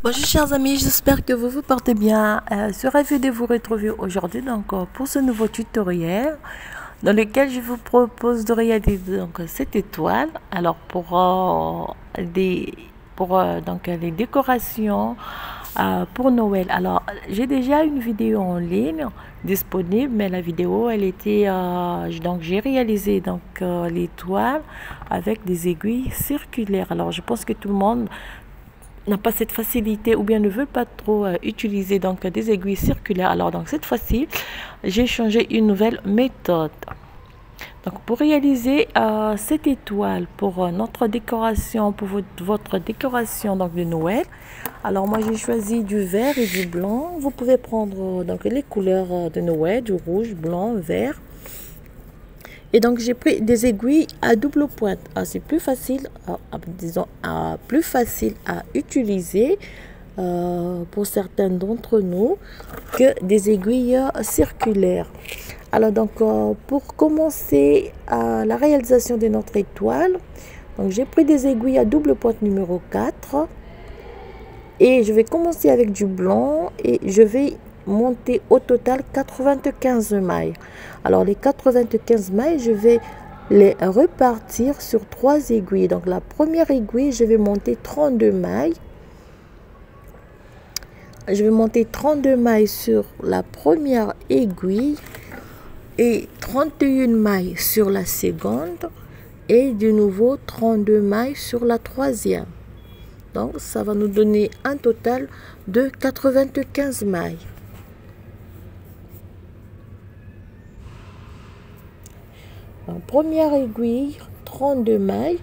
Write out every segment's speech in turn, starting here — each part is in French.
Bonjour chers amis, j'espère que vous vous portez bien. Je suis ravie de vous retrouver aujourd'hui pour ce nouveau tutoriel dans lequel je vous propose de réaliser cette étoile. Alors pour les décorations pour Noël. Alors j'ai déjà une vidéo en ligne disponible, mais la vidéo elle était j'ai réalisé l'étoile avec des aiguilles circulaires. Alors je pense que tout le monde n'a pas cette facilité ou bien ne veut pas trop utiliser des aiguilles circulaires. Alors donc cette fois-ci j'ai changé une nouvelle méthode. Donc pour réaliser cette étoile pour notre décoration, pour votre décoration de Noël, alors moi j'ai choisi du vert et du blanc. Vous pouvez prendre les couleurs de Noël, du rouge, blanc, vert. Et donc j'ai pris des aiguilles à double pointe. C'est plus facile, plus facile à utiliser pour certains d'entre nous que des aiguilles circulaires. Alors pour commencer la réalisation de notre étoile, j'ai pris des aiguilles à double pointe numéro 4 et je vais commencer avec du blanc et je vais monter au total 95 mailles. Alors les 95 mailles, je vais les repartir sur 3 aiguilles. Donc la première aiguille, je vais monter 32 mailles. Je vais monter 32 mailles sur la première aiguille et 31 mailles sur la seconde et de nouveau 32 mailles sur la troisième. Donc ça va nous donner un total de 95 mailles. En première aiguille, 32 mailles.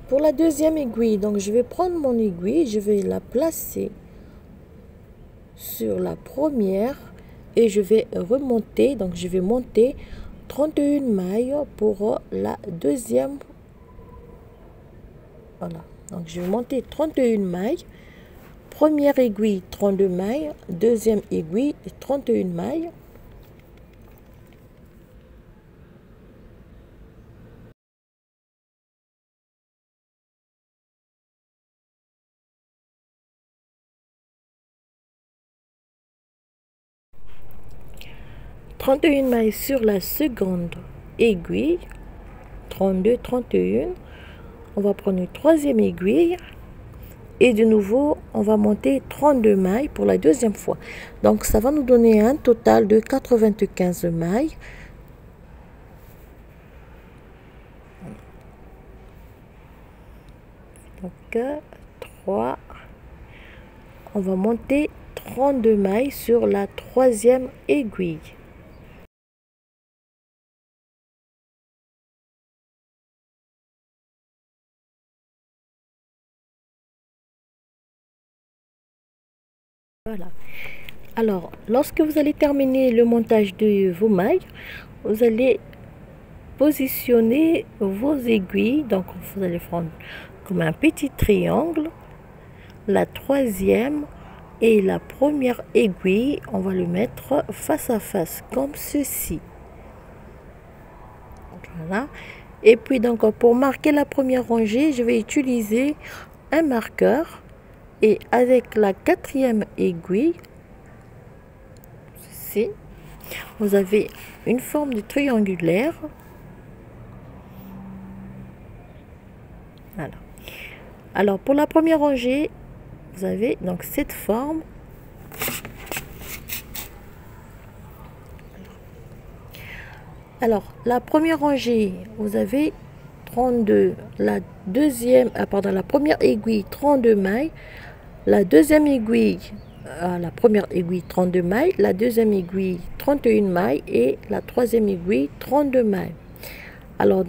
Pour la deuxième aiguille, je vais prendre mon aiguille, je vais la placer sur la première et je vais remonter. Donc je vais monter 31 mailles pour la deuxième. Voilà, donc je vais monter 31 mailles. Première aiguille 32 mailles, deuxième aiguille 31 mailles. « 31 mailles sur la seconde aiguille, 32, 31. On va prendre une troisième aiguille et de nouveau on va monter 32 mailles pour la deuxième fois. Donc ça va nous donner un total de 95 mailles. Donc 3, on va monter 32 mailles sur la troisième aiguille. Voilà. Alors, lorsque vous allez terminer le montage de vos mailles, vous allez positionner vos aiguilles. Donc, vous allez prendre comme un petit triangle. La troisième et la première aiguille, on va le mettre face à face, comme ceci. Voilà. Et puis, pour marquer la première rangée, je vais utiliser un marqueur. Et avec la quatrième aiguille, ceci, vous avez une forme de triangulaire. Voilà. Alors pour la première rangée, vous avez donc cette forme. Alors la première rangée, vous avez 32, la première aiguille 32 mailles, la deuxième aiguille, la première aiguille 32 mailles, la deuxième aiguille 31 mailles et la troisième aiguille 32 mailles. Alors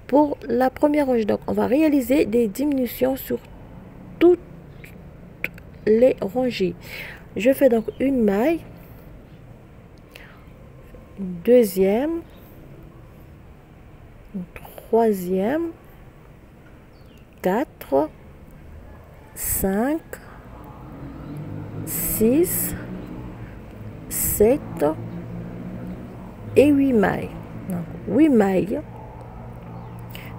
pour la première rangée, on va réaliser des diminutions sur toutes les rangées. Je fais une maille, une deuxième, une troisième, 4, 5, 6, 7 et 8 mailles. Donc 8 mailles,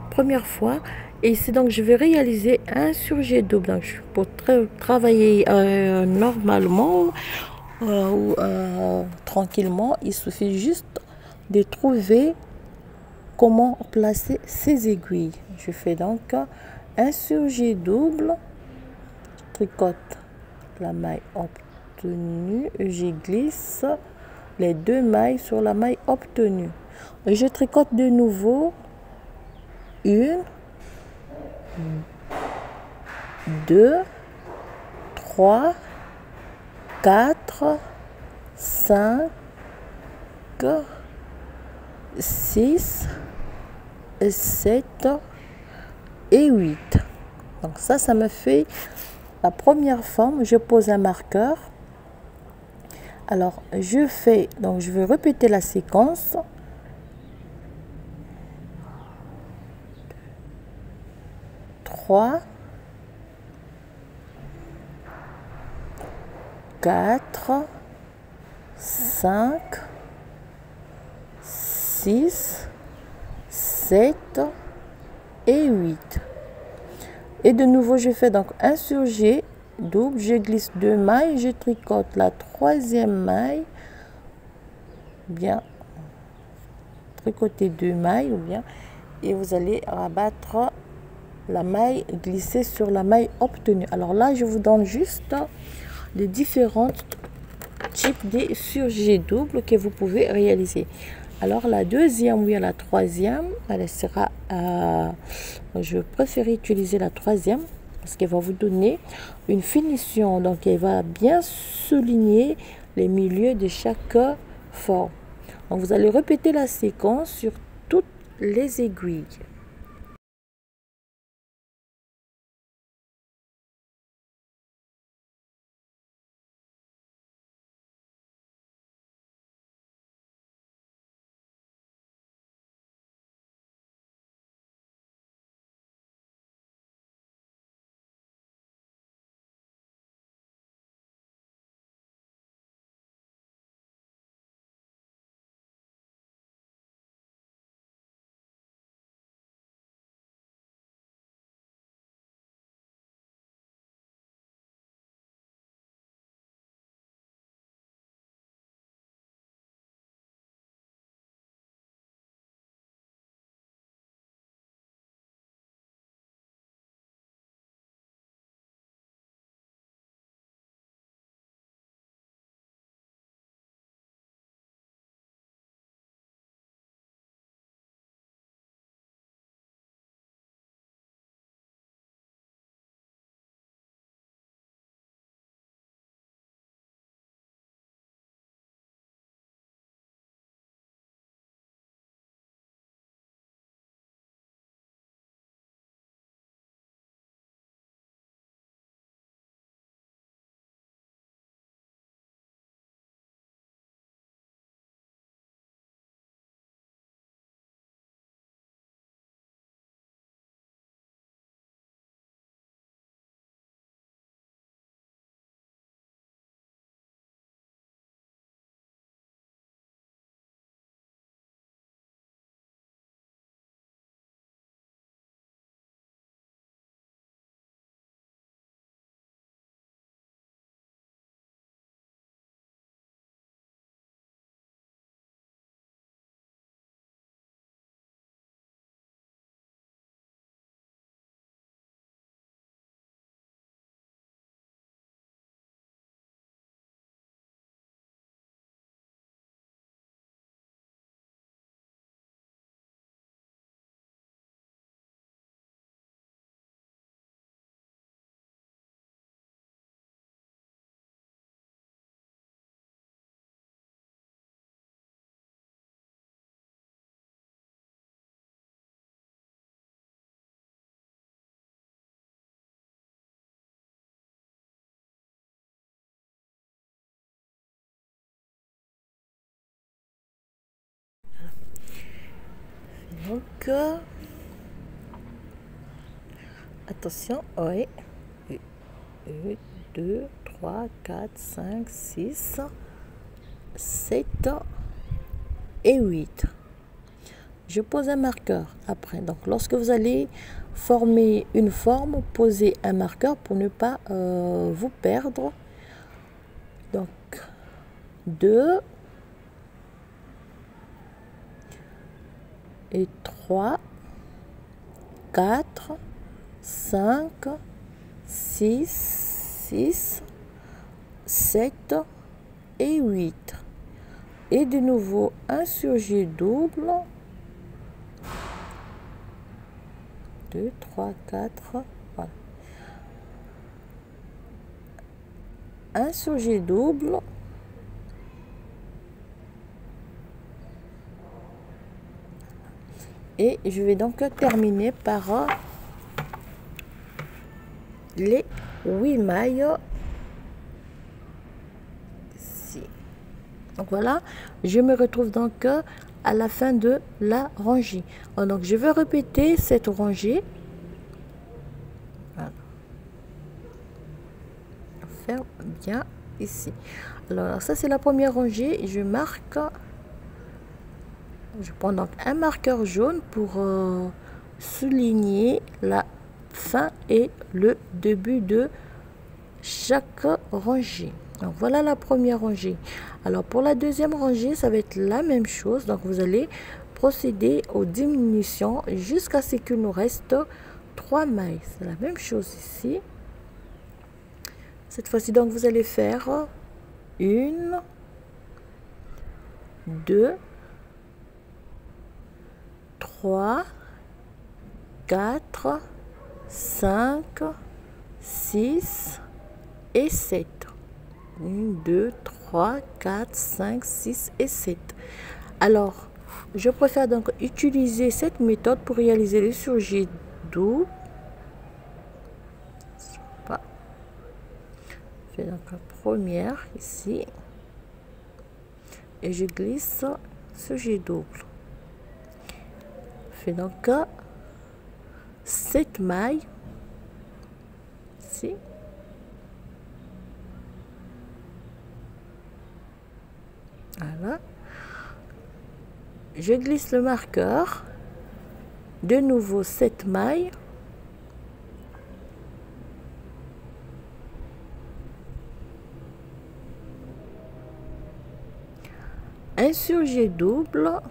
première fois. Et ici donc je vais réaliser un surjet double. Donc pour travailler normalement ou tranquillement, il suffit juste de trouver comment placer ces aiguilles. Je fais donc un surjet double, je tricote la maille obtenue, je glisse les 2 mailles sur la maille obtenue. Je tricote de nouveau 1, 2, 3, 4, 5, 6, 7 et 8. Donc ça me fait la première forme. Je pose un marqueur. Alors je fais, donc je vais répéter la séquence. 3, 4, 5, 6, 7 et 8. Et de nouveau, je fais donc un surjet double, je glisse 2 mailles, je tricote la 3e maille, bien tricoter 2 mailles ou bien, et vous allez rabattre la maille glissée sur la maille obtenue. Alors là, je vous donne juste les différents types de surjets doubles que vous pouvez réaliser. Alors la deuxième ou bien la troisième, elle sera, je préfère utiliser la troisième parce qu'elle va vous donner une finition. Donc elle va bien souligner les milieux de chaque forme. Donc vous allez répéter la séquence sur toutes les aiguilles. Donc, attention, oui. 1, 2, 3, 4, 5, 6, 7 et 8. Je pose un marqueur après. Donc, lorsque vous allez former une forme, posez un marqueur pour ne pas vous perdre. Donc, 2 et 3, 4, 5, 6, 7 et 8. Et de nouveau un surjet double. 2, 3, 4, voilà. Un surjet double. Et je vais donc terminer par les 8 mailles ici. Donc voilà, je me retrouve donc à la fin de la rangée. Donc je vais répéter cette rangée. Voilà. Faire bien ici. Alors ça c'est la première rangée. Je marque. Je prends donc un marqueur jaune pour souligner la fin et le début de chaque rangée. Donc voilà la première rangée. Alors pour la deuxième rangée, ça va être la même chose. Donc vous allez procéder aux diminutions jusqu'à ce qu'il nous reste 3 mailles. C'est la même chose ici. Cette fois-ci, donc vous allez faire 1, 2, 3, 4, 5, 6 et 7. 1, 2, 3, 4, 5, 6 et 7. Alors, je préfère donc utiliser cette méthode pour réaliser le surjet double. Je fais donc la première ici. Et je glisse surjet double. Je fais donc 7 mailles ici. Voilà. Je glisse le marqueur. De nouveau 7 mailles. Un surjet double.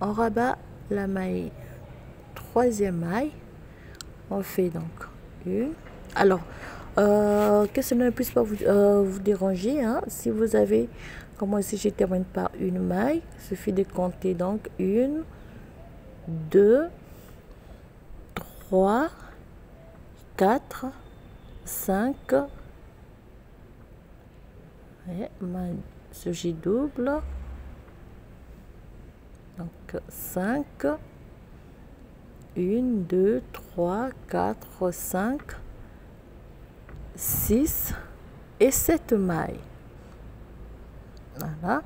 On rabat la maille, troisième maille. On fait donc une. Alors, que cela ne puisse pas vous déranger, hein, si vous avez, comme moi ici, je termine par une maille, il suffit de compter donc 1, 2, 3, 4, 5, et maille surjet double, donc 5, 1, 2, 3, 4, 5, 6 et 7 mailles. Voilà.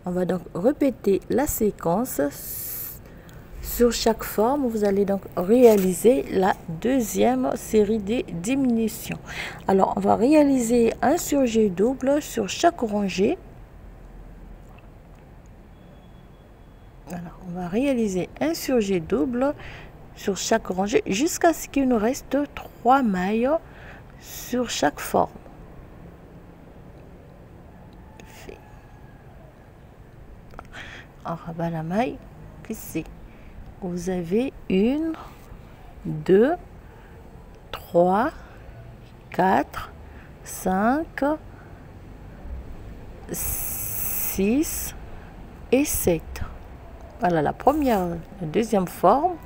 On va donc répéter la séquence. Sur chaque forme, vous allez donc réaliser la deuxième série de diminutions. Alors, on va réaliser un surjet double sur chaque rangée. Alors, on va réaliser un surjet double sur chaque rangée jusqu'à ce qu'il nous reste 3 mailles sur chaque forme. On rabat la maille ici. Vous avez 1, 2, 3, 4, 5, 6 et 7. Voilà la première, la deuxième forme.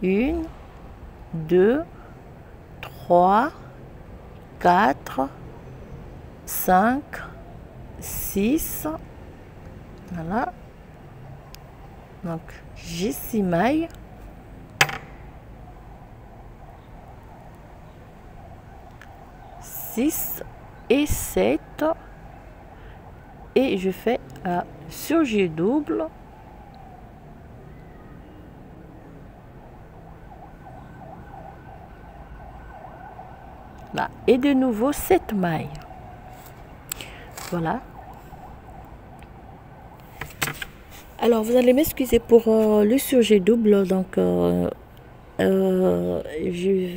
1, 2, 3, 4, 5, 6. Voilà. Donc, j'ai 6 mailles. Et 7 et je fais un surjet double, . 1, là, et de nouveau 7 mailles. Voilà. Alors vous allez m'excuser pour le surjet double, donc je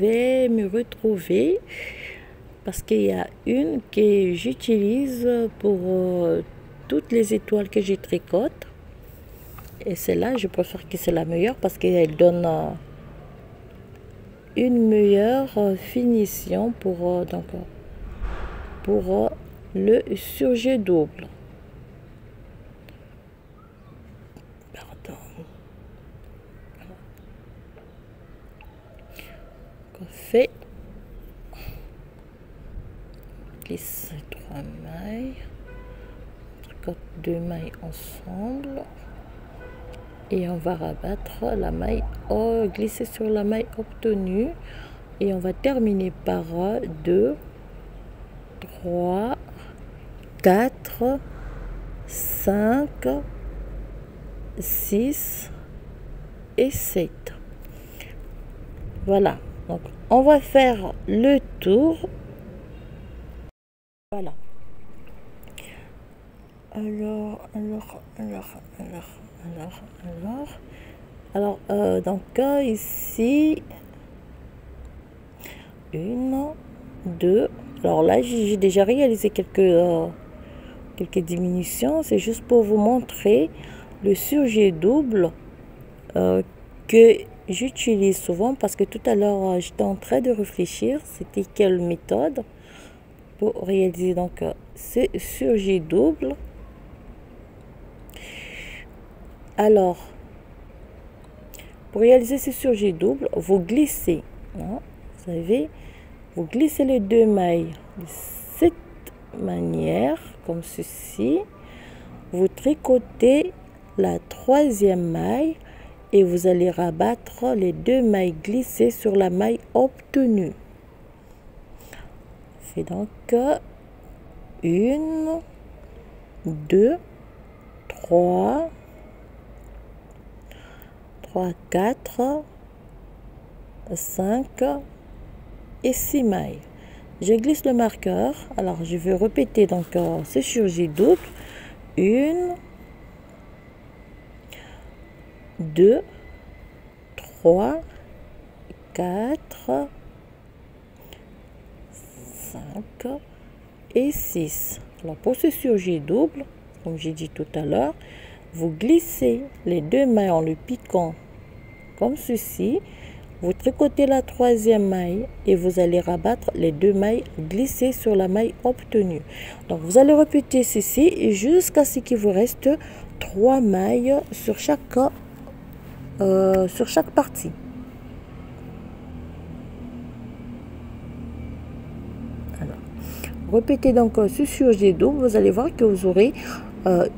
vais me retrouver parce qu'il y a une que j'utilise pour toutes les étoiles que je tricote, et celle-là je préfère que c'est la meilleure parce qu'elle donne une meilleure finition pour le surjet double. Pardon. On fait glisse 3 mailles, on tricote 2 mailles ensemble et on va rabattre la maille, glisser sur la maille obtenue, et on va terminer par 2, 3, 4, 5, 6 et 7. Voilà, donc on va faire le tour. Voilà. Alors, donc ici, 1, 2. Alors là, j'ai déjà réalisé quelques diminutions. C'est juste pour vous montrer le surjet double que j'utilise souvent, parce que tout à l'heure, j'étais en train de réfléchir, c'était quelle méthode pour réaliser donc ce surjet double. Alors, pour réaliser ce surjet double, vous glissez, hein, vous savez, vous glissez les 2 mailles de cette manière, comme ceci. Vous tricotez la 3e maille et vous allez rabattre les 2 mailles glissées sur la maille obtenue. C'est donc 1, 2, 3, 4, 5 et 6 mailles. Je glisse le marqueur. Alors je vais répéter donc ce surjet double. 1, 2, 3, 4, 5 et 6. Alors pour ce surjet double, comme j'ai dit tout à l'heure, vous glissez les 2 mailles en le piquant comme ceci. Vous tricotez la 3e maille et vous allez rabattre les 2 mailles glissées sur la maille obtenue. Donc vous allez répéter ceci jusqu'à ce qu'il vous reste 3 mailles sur chaque partie. Alors, répétez donc ce surjet double, vous allez voir que vous aurez un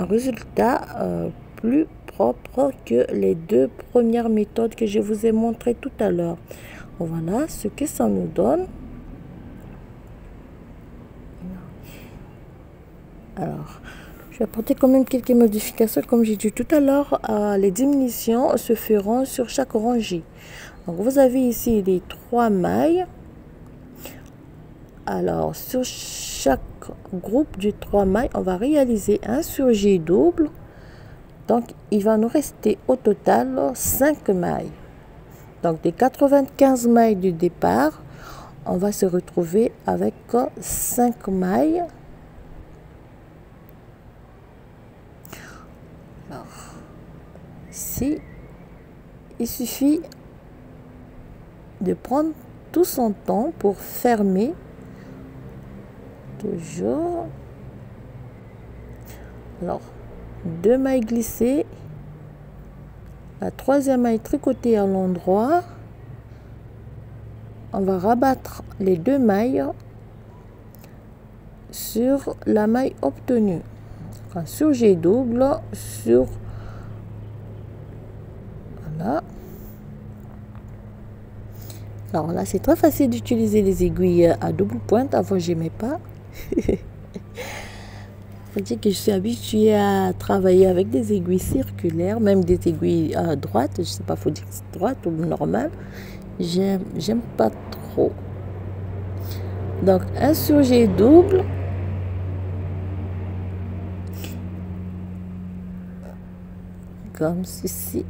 résultat plus propre que les 2 premières méthodes que je vous ai montrées tout à l'heure. Voilà ce que ça nous donne. Alors, je vais apporter quand même quelques modifications. Comme j'ai dit tout à l'heure, les diminutions se feront sur chaque rangée. Donc vous avez ici les 3 mailles. Alors sur chaque groupe de 3 mailles, on va réaliser un surjet double. Donc il va nous rester au total 5 mailles. Donc des 95 mailles du départ, on va se retrouver avec 5 mailles. Alors ici, il suffit de prendre tout son temps pour fermer. Toujours. Alors 2 mailles glissées, la 3e maille tricotée à l'endroit. On va rabattre les 2 mailles sur la maille obtenue. Un surjet double sur, voilà. Alors là, c'est très facile d'utiliser les aiguilles à double pointe. Avant, j'aimais pas. C'est-à-dire que je suis habituée à travailler avec des aiguilles circulaires, même des aiguilles droites. Je sais pas, faut dire droite ou normale. j'aime pas trop. Donc un surjet double, comme ceci,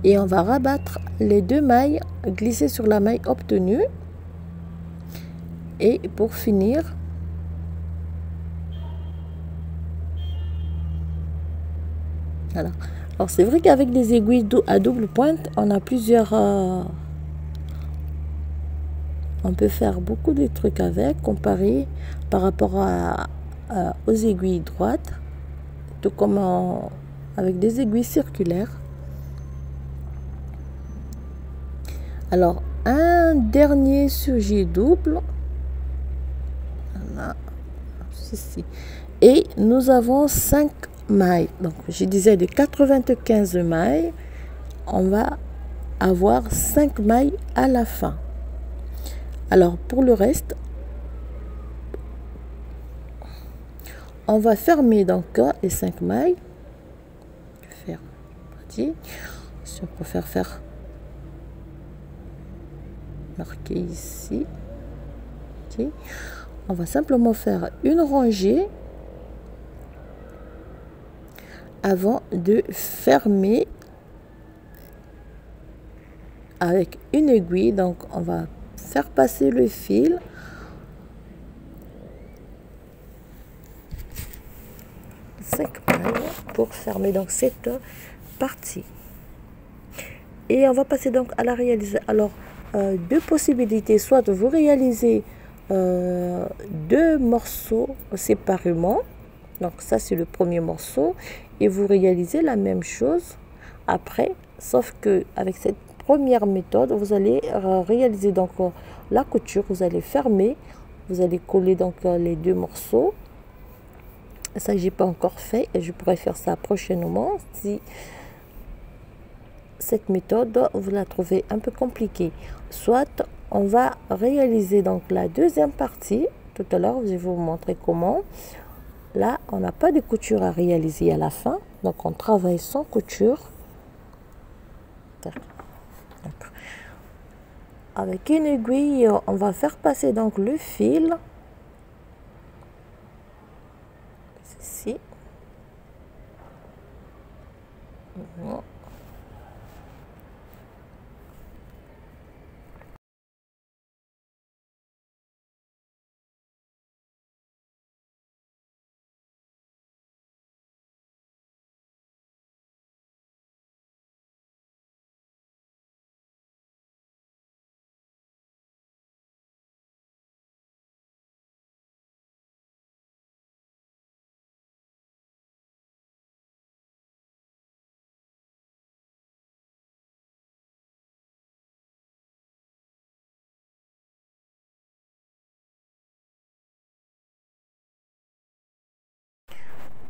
et on va rabattre les deux mailles, glisser sur la maille obtenue, et pour finir, voilà. Alors c'est vrai qu'avec des aiguilles à double pointe, on a plusieurs on peut faire beaucoup de trucs avec, comparé par rapport aux aiguilles droites, tout comme avec des aiguilles circulaires. Alors un dernier surjet double, voilà, ceci, et nous avons 5 mailles. Donc je disais de 95 mailles, on va avoir 5 mailles à la fin. Alors pour le reste, on va fermer donc les 5 mailles. Faire partie. Si on préfère faire marquer ici, okay. On va simplement faire une rangée avant de fermer avec une aiguille. Donc on va faire passer le fil pour fermer donc cette partie, et on va passer donc à la réalisation. Alors deux possibilités, soit vous réalisez deux morceaux séparément, donc ça c'est le premier morceau, et vous réalisez la même chose après, sauf que avec cette première méthode, vous allez réaliser donc la couture, vous allez fermer, vous allez coller donc les deux morceaux. Ça j'ai pas encore fait et je pourrais faire ça prochainement si cette méthode vous la trouvez un peu compliquée. Soit on va réaliser donc la deuxième partie. Tout à l'heure je vais vous montrer comment. Là on n'a pas de couture à réaliser à la fin, donc on travaille sans couture. Avec une aiguille on va faire passer donc le fil ici.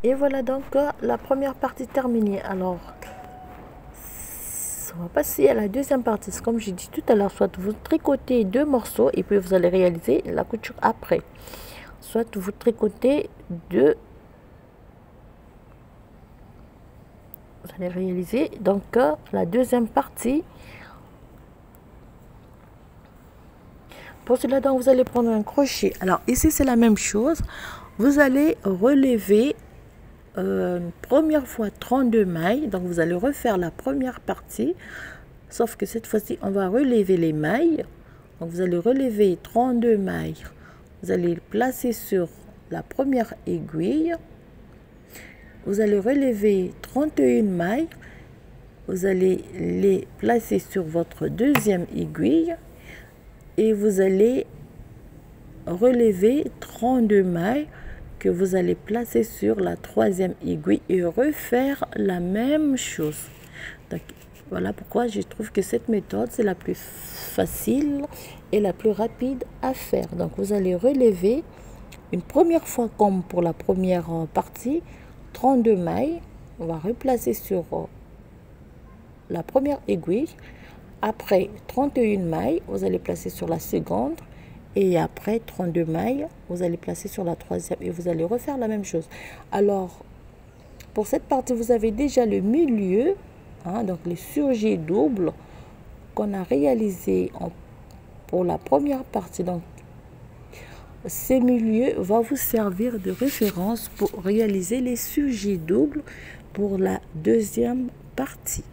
Et voilà donc la première partie terminée. Alors, on va passer à la deuxième partie. Comme j'ai dit tout à l'heure, soit vous tricotez deux morceaux et puis vous allez réaliser la couture après. Soit vous tricotez deux. Vous allez réaliser donc la deuxième partie. Pour cela, donc, vous allez prendre un crochet. Alors ici, c'est la même chose. Vous allez relever première fois 32 mailles, donc vous allez refaire la première partie, sauf que cette fois-ci on va relever les mailles. Donc vous allez relever 32 mailles, vous allez les placer sur la première aiguille, vous allez relever 31 mailles, vous allez les placer sur votre deuxième aiguille et vous allez relever 32 mailles que vous allez placer sur la troisième aiguille et refaire la même chose. Donc, voilà pourquoi je trouve que cette méthode c'est la plus facile et la plus rapide à faire. Donc vous allez relever une première fois comme pour la première partie 32 mailles, on va replacer sur la première aiguille. Après 31 mailles, vous allez placer sur la seconde. Et après 32 mailles, vous allez placer sur la troisième et vous allez refaire la même chose. Alors, pour cette partie, vous avez déjà le milieu, hein, donc les surjets doubles. qu'on a réalisé pour la première partie. Donc, ces milieux va vous servir de référence pour réaliser les sujets doubles pour la deuxième partie.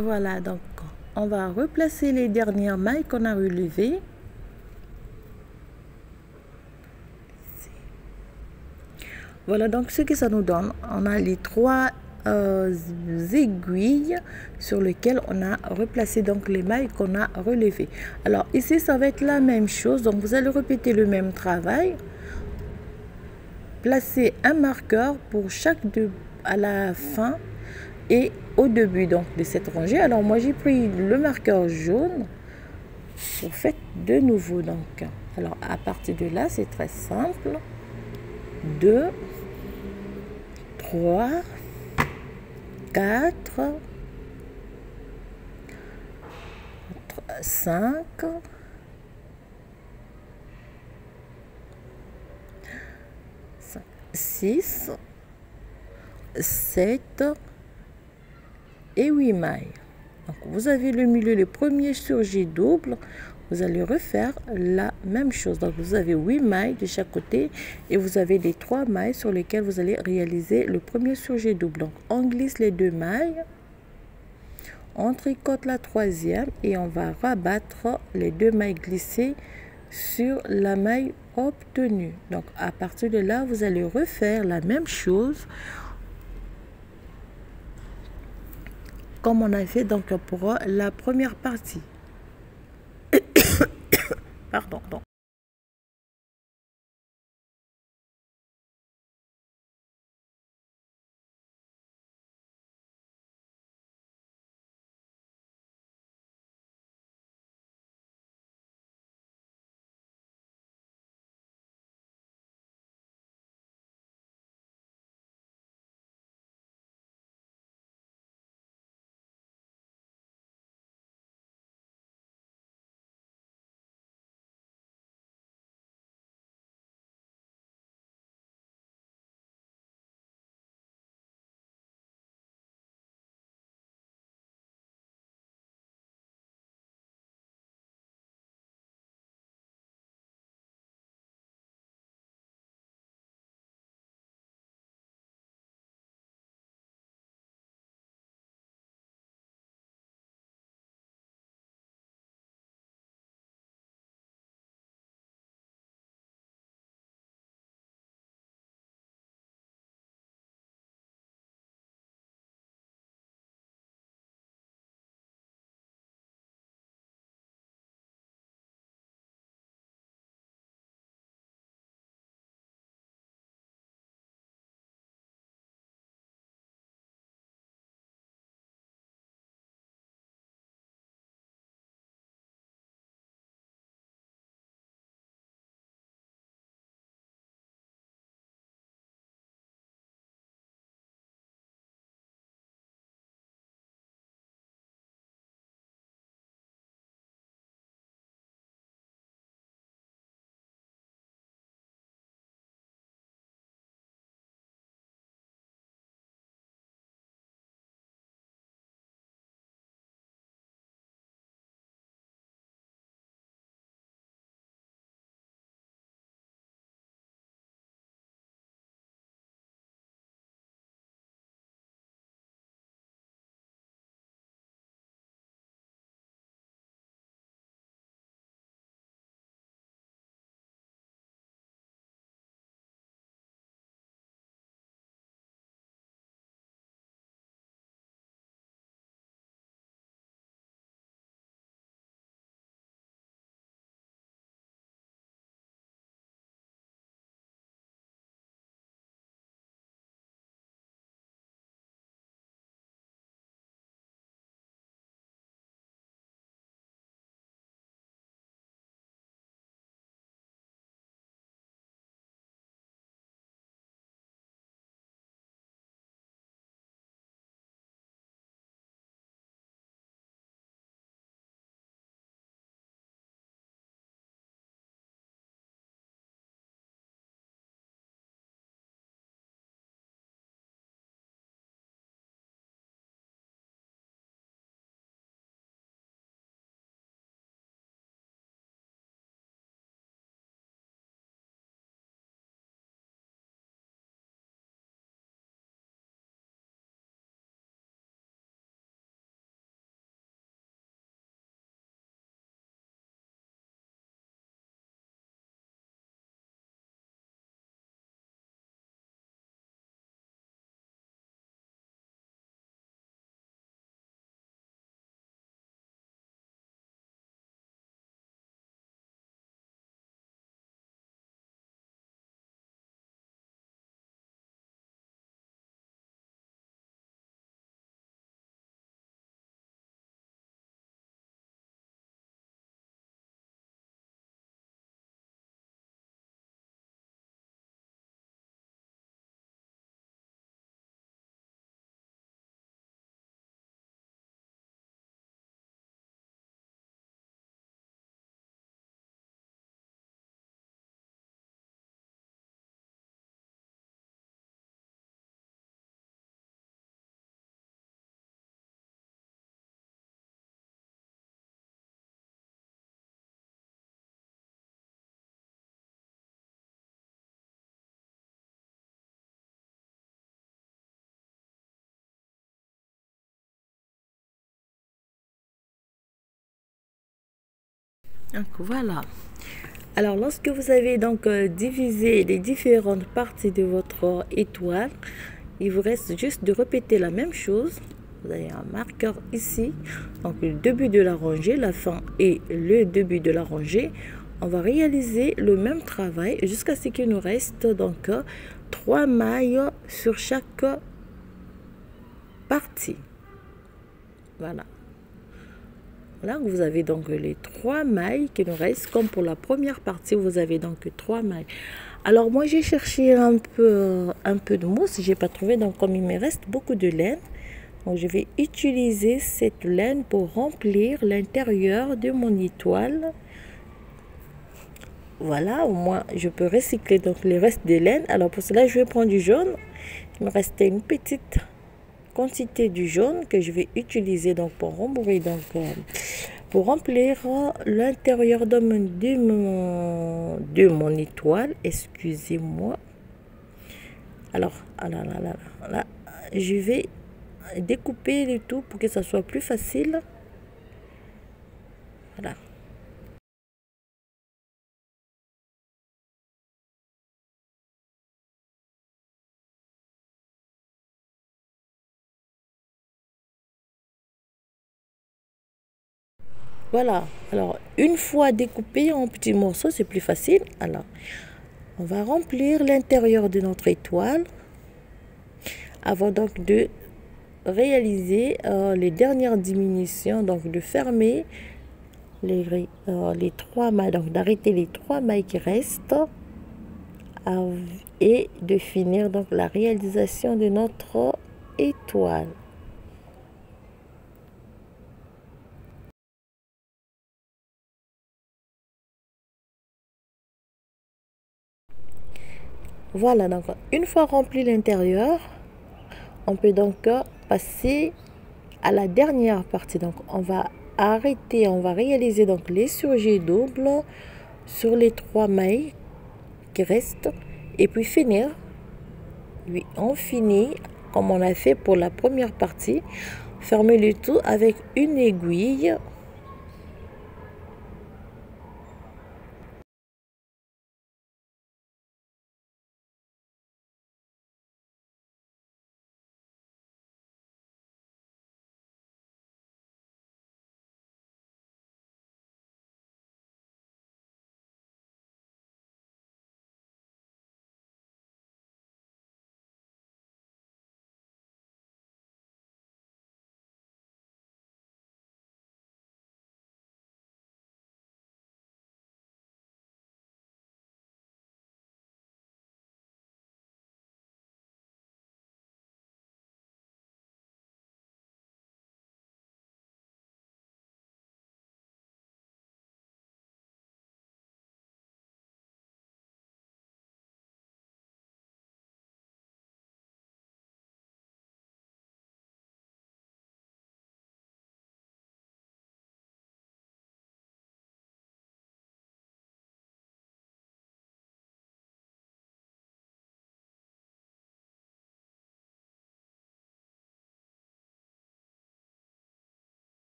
Voilà, donc on va replacer les dernières mailles qu'on a relevées. Voilà donc ce que ça nous donne. On a les trois aiguilles sur lesquelles on a replacé donc les mailles qu'on a relevées. Alors ici ça va être la même chose, donc vous allez répéter le même travail. Placez un marqueur pour chaque à la fin et au début donc de cette rangée. Alors moi j'ai pris le marqueur jaune. Vous faites de nouveau donc. Alors à partir de là c'est très simple. 2, 3, 4, 5, 6, 7 et 8 mailles. Donc vous avez le milieu, le premier surjet double, vous allez refaire la même chose. Donc vous avez 8 mailles de chaque côté et vous avez les 3 mailles sur lesquelles vous allez réaliser le premier surjet double. Donc on glisse les 2 mailles, on tricote la troisième et on va rabattre les 2 mailles glissées sur la maille obtenue. Donc à partir de là vous allez refaire la même chose comme on a fait donc pour la première partie. Pardon. Donc voilà. Alors lorsque vous avez donc divisé les différentes parties de votre étoile, il vous reste juste de répéter la même chose. Vous avez un marqueur ici, donc le début de la rangée, la fin et le début de la rangée. On va réaliser le même travail jusqu'à ce qu'il nous reste donc 3 mailles sur chaque partie. Voilà. Là, vous avez donc les 3 mailles qui nous restent. Comme pour la première partie, vous avez donc 3 mailles. Alors moi, j'ai cherché un peu de mousse. J'ai pas trouvé, donc comme il me reste beaucoup de laine, donc je vais utiliser cette laine pour remplir l'intérieur de mon étoile. Voilà, au moins je peux recycler donc les restes de laine. Alors pour cela, je vais prendre du jaune. Il me restait une petite quantité du jaune que je vais utiliser donc pour rembourrer donc pour remplir l'intérieur de mon étoile. Excusez-moi. Alors là, je vais découper le tout pour que ça soit plus facile. Voilà. Voilà, alors une fois découpé en petits morceaux, c'est plus facile. Alors, on va remplir l'intérieur de notre étoile avant donc de réaliser les dernières diminutions, donc de fermer les 3 mailles, donc d'arrêter les 3 mailles qui restent et de finir donc la réalisation de notre étoile. Voilà, donc une fois rempli l'intérieur, on peut donc passer à la dernière partie. Donc on va arrêter, on va réaliser donc les surjets doubles sur les 3 mailles qui restent et puis finir. Oui, on finit comme on a fait pour la première partie. Fermer le tout avec une aiguille.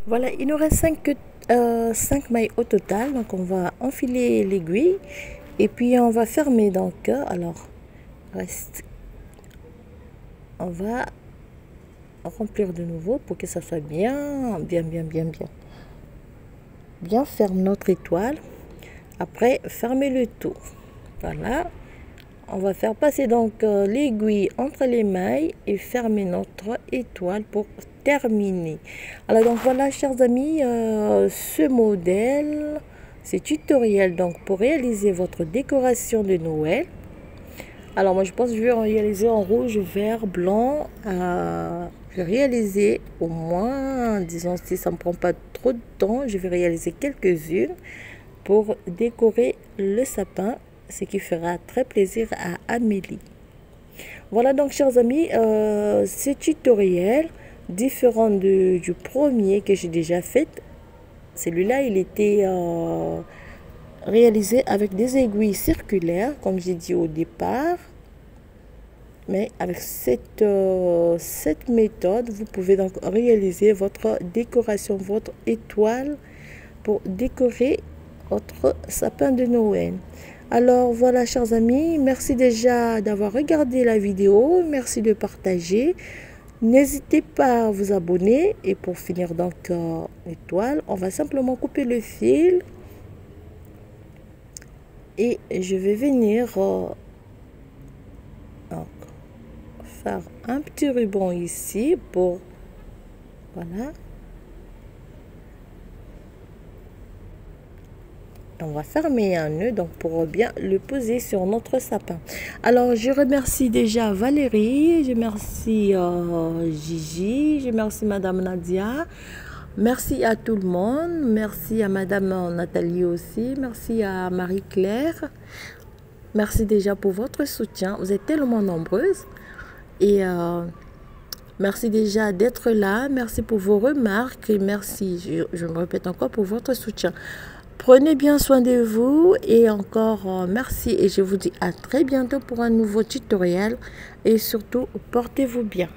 Voilà, il nous reste 5 mailles au total. Donc on va enfiler l'aiguille et puis on va fermer. Donc alors reste, on va remplir de nouveau pour que ça soit bien ferme notre étoile. Après fermer le tout. Voilà, on va faire passer donc l'aiguille entre les mailles et fermer notre étoile pour terminé. Alors donc voilà, chers amis, ce modèle, ce tutoriel donc pour réaliser votre décoration de Noël. Alors moi je pense que je vais réaliser en rouge, vert, blanc. Je vais réaliser au moins, disons si ça ne me prend pas trop de temps, je vais réaliser quelques-unes pour décorer le sapin, ce qui fera très plaisir à Amélie. Voilà donc chers amis, ce tutoriel différent du premier que j'ai déjà fait. Celui-là il était réalisé avec des aiguilles circulaires comme j'ai dit au départ. Mais avec cette méthode, vous pouvez donc réaliser votre décoration, votre étoile pour décorer votre sapin de Noël. Alors voilà chers amis, merci déjà d'avoir regardé la vidéo, merci de partager. N'hésitez pas à vous abonner et pour finir donc l'étoile, on va simplement couper le fil et je vais venir faire un petit ruban ici pour voilà. On va fermer un nœud donc pour bien le poser sur notre sapin. Alors je remercie déjà Valérie, je remercie Gigi, je remercie Madame Nadia, merci à tout le monde, merci à Madame Nathalie aussi, merci à Marie-Claire, merci déjà pour votre soutien, vous êtes tellement nombreuses et merci déjà d'être là, merci pour vos remarques et merci, je me répète encore, pour votre soutien. Prenez bien soin de vous et encore merci et je vous dis à très bientôt pour un nouveau tutoriel et surtout portez-vous bien.